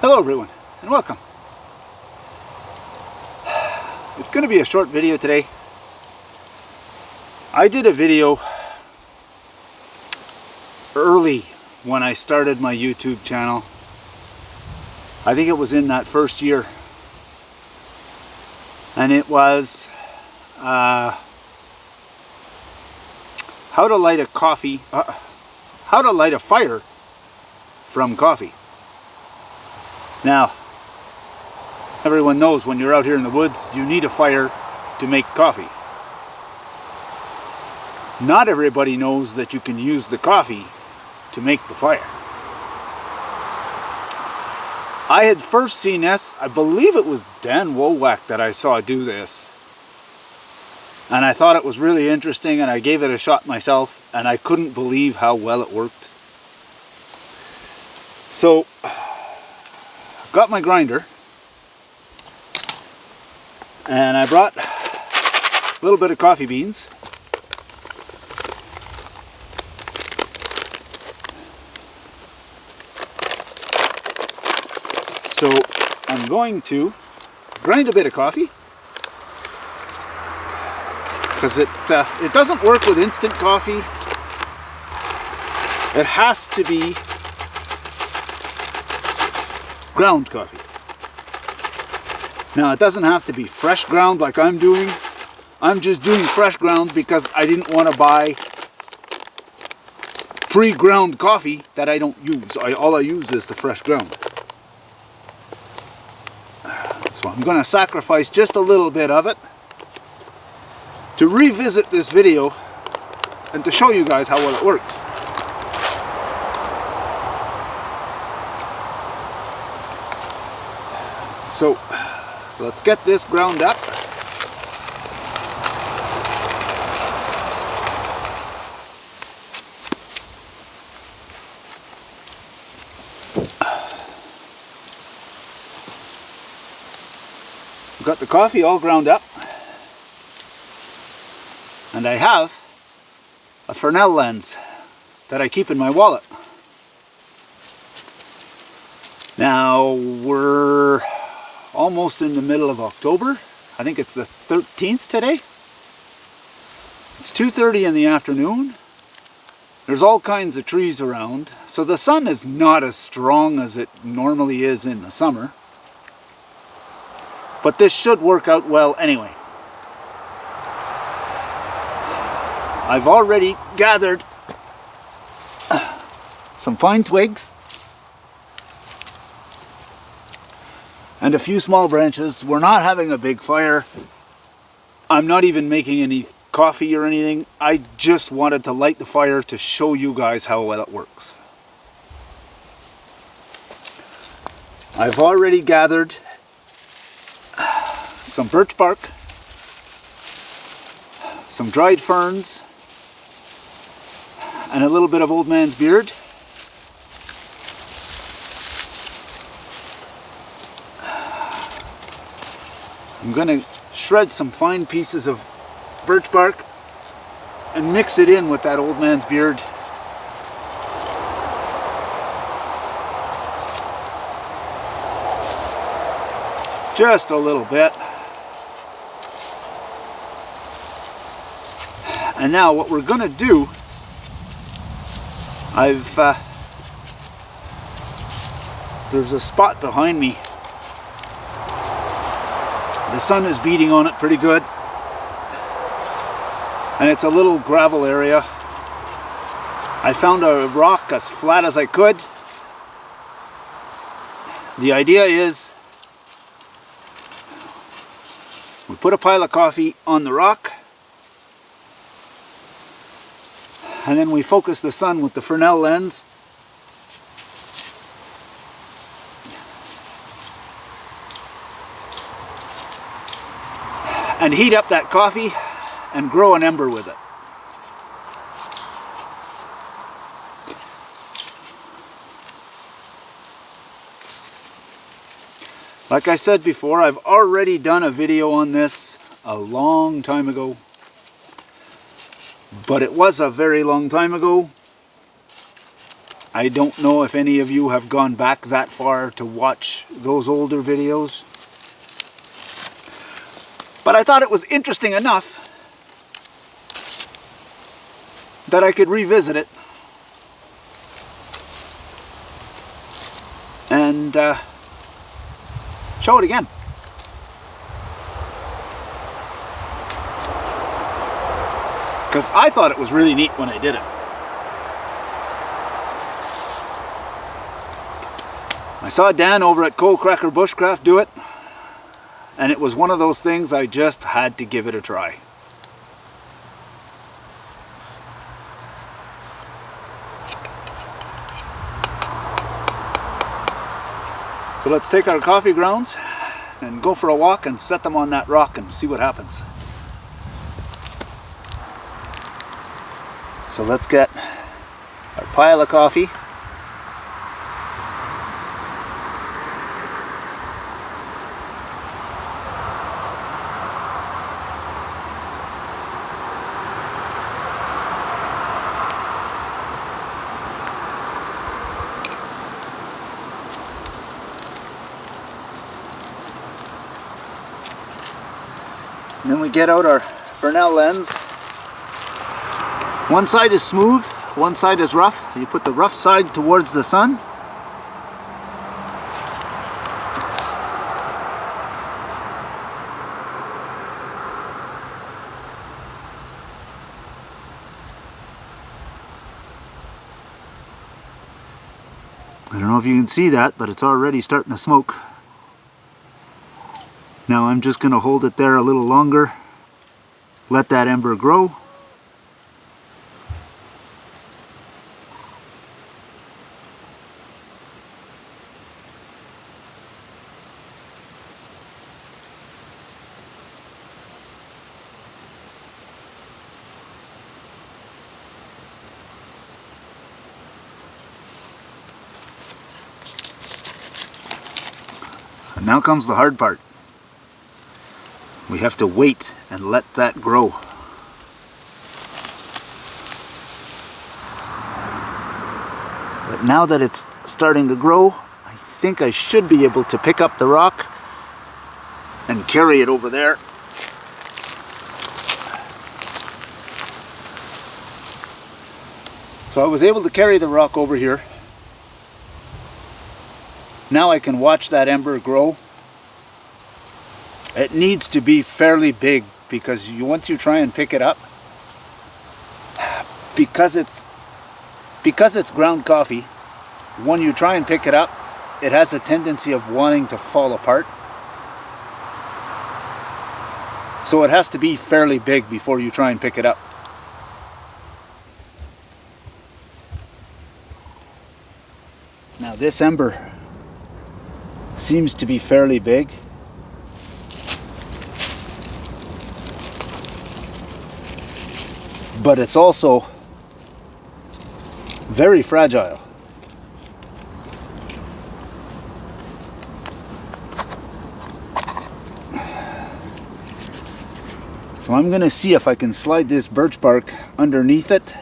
Hello everyone, and welcome. It's going to be a short video today. I did a video early when I started my YouTube channel. I think it was in that first year. And it was how to light a fire from coffee. Now, everyone knows when you're out here in the woods, you need a fire to make coffee. Not everybody knows that you can use the coffee to make the fire. I had first seen this, I believe it was Dan Wowack that I saw do this. And I thought it was really interesting and I gave it a shot myself and I couldn't believe how well it worked. So, I've got my grinder and I brought a little bit of coffee beans. So I'm going to grind a bit of coffee because it doesn't work with instant coffee. It has to be ground coffee. Now it doesn't have to be fresh ground like I'm doing. I'm just doing fresh ground because I didn't want to buy pre-ground coffee that I don't use. All I use is the fresh ground. So I'm going to sacrifice just a little bit of it to revisit this video and to show you guys how well it works. So let's get this ground up. Got the coffee all ground up, and I have a Fresnel lens that I keep in my wallet. Now we're almost in the middle of October. I think it's the 13th today. It's 2:30 in the afternoon. There's all kinds of trees around, so the sun is not as strong as it normally is in the summer. But this should work out well anyway. I've already gathered some fine twigs and a few small branches. We're not having a big fire. I'm not even making any coffee or anything. I just wanted to light the fire to show you guys how well it works. I've already gathered some birch bark, some dried ferns, and a little bit of old man's beard. I'm going to shred some fine pieces of birch bark and mix it in with that old man's beard. Just a little bit. And now what we're going to do, there's a spot behind me. The sun is beating on it pretty good. And it's a little gravel area. I found a rock as flat as I could. The idea is we put a pile of coffee on the rock, and then we focus the sun with the Fresnel lens. And heat up that coffee and grow an ember with it. Like I said before, I've already done a video on this a long time ago. But it was a very long time ago. I don't know if any of you have gone back that far to watch those older videos. But I thought it was interesting enough that I could revisit it and show it again. Because I thought it was really neat when I did it. I saw Dan over at Coalcracker Bushcraft do it, and it was one of those things I just had to give it a try. So let's take our coffee grounds and go for a walk and set them on that rock and see what happens. So let's get our pile of coffee. And then we get out our Fresnel lens. One side is smooth, one side is rough. You put the rough side towards the sun. I don't know if you can see that, but it's already starting to smoke. Now I'm just going to hold it there a little longer, let that ember grow. And now comes the hard part. We have to wait and let that grow. But now that it's starting to grow, I think I should be able to pick up the rock and carry it over there. So I was able to carry the rock over here. Now I can watch that ember grow. It needs to be fairly big because once you try and pick it up, because it's ground coffee, when you try and pick it up, it has a tendency of wanting to fall apart. So it has to be fairly big before you try and pick it up. Now this ember seems to be fairly big. But it's also very fragile. So I'm going to see if I can slide this birch bark underneath it.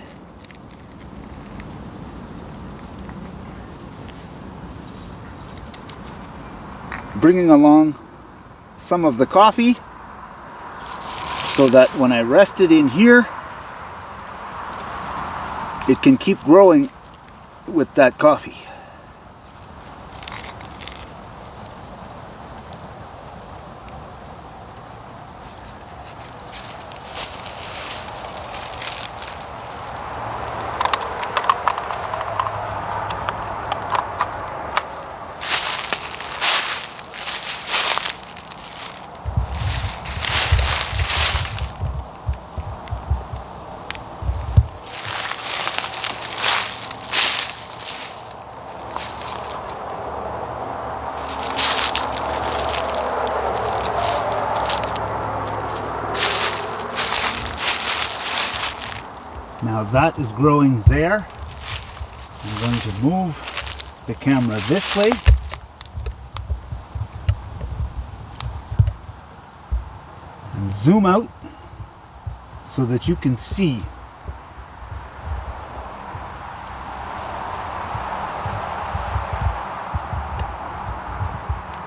Bringing along some of the coffee so that when I rest it in here, it can keep growing with that coffee. Now that is growing there. I'm going to move the camera this way. And zoom out so that you can see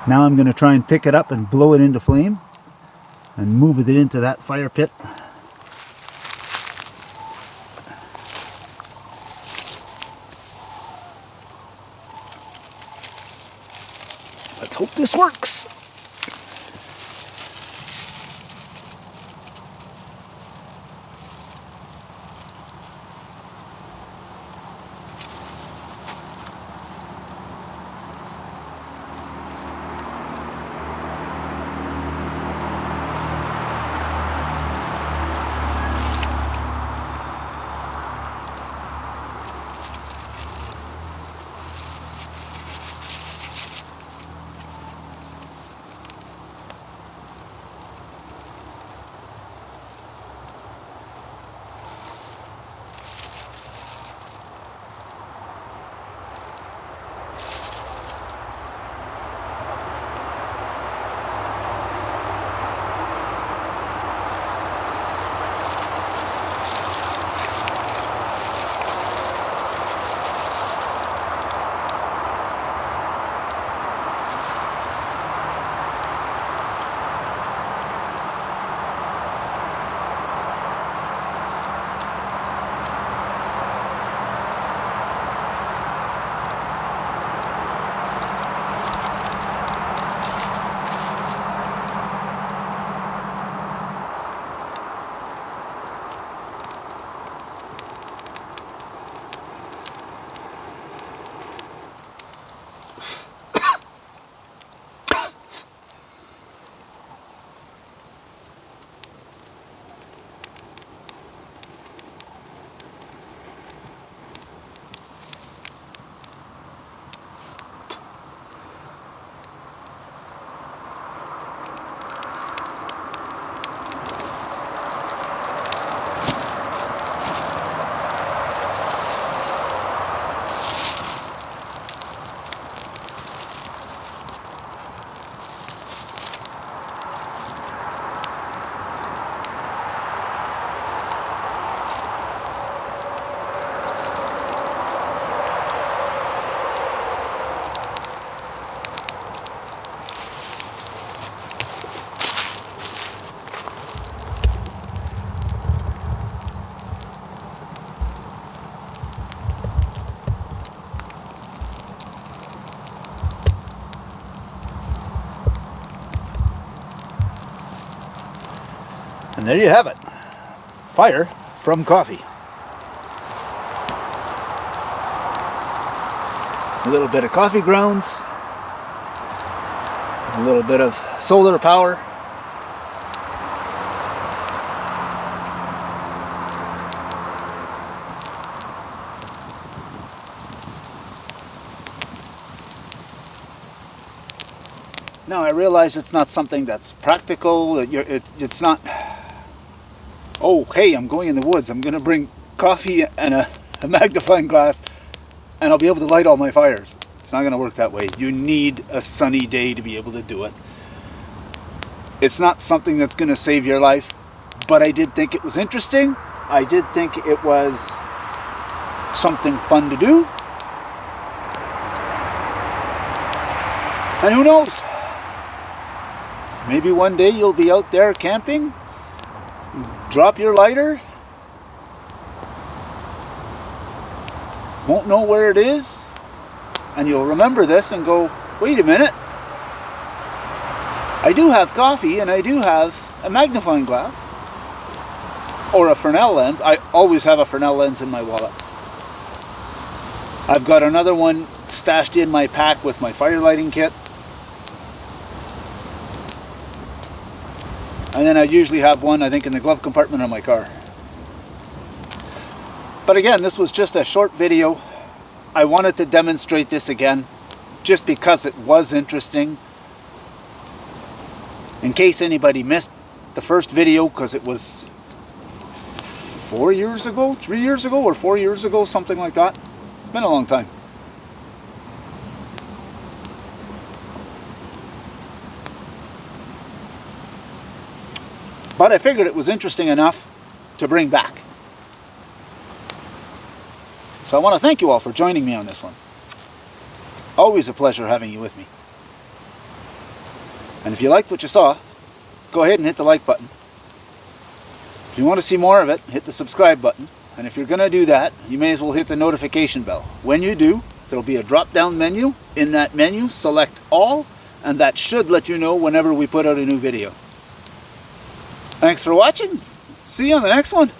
Now I'm going to try and pick it up and blow it into flame and move it into that fire pit. Let's hope this works. And there you have it. Fire from coffee. A little bit of coffee grounds. A little bit of solar power. Now I realize it's not something that's practical. It's not, oh hey, I'm going in the woods, I'm going to bring coffee and a magnifying glass and I'll be able to light all my fires. It's not going to work that way. You need a sunny day to be able to do it. It's not something that's going to save your life, but I did think it was interesting. I did think it was something fun to do. And who knows? Maybe one day you'll be out there camping, drop your lighter, won't know where it is, and you'll remember this and go, wait a minute, I do have coffee and I do have a magnifying glass or a Fresnel lens. I always have a Fresnel lens in my wallet. I've got another one stashed in my pack with my fire lighting kit. And then I usually have one, I think, in the glove compartment of my car. But again, this was just a short video. I wanted to demonstrate this again, just because it was interesting. In case anybody missed the first video, because it was 4 years ago, 3 years ago, or 4 years ago, something like that. It's been a long time. But I figured it was interesting enough to bring back. So I want to thank you all for joining me on this one. Always a pleasure having you with me. And if you liked what you saw, go ahead and hit the like button. If you want to see more of it, hit the subscribe button. And if you're going to do that, you may as well hit the notification bell. When you do, there'll be a drop-down menu. In that menu, select all, and that should let you know whenever we put out a new video. Thanks for watching. See you on the next one.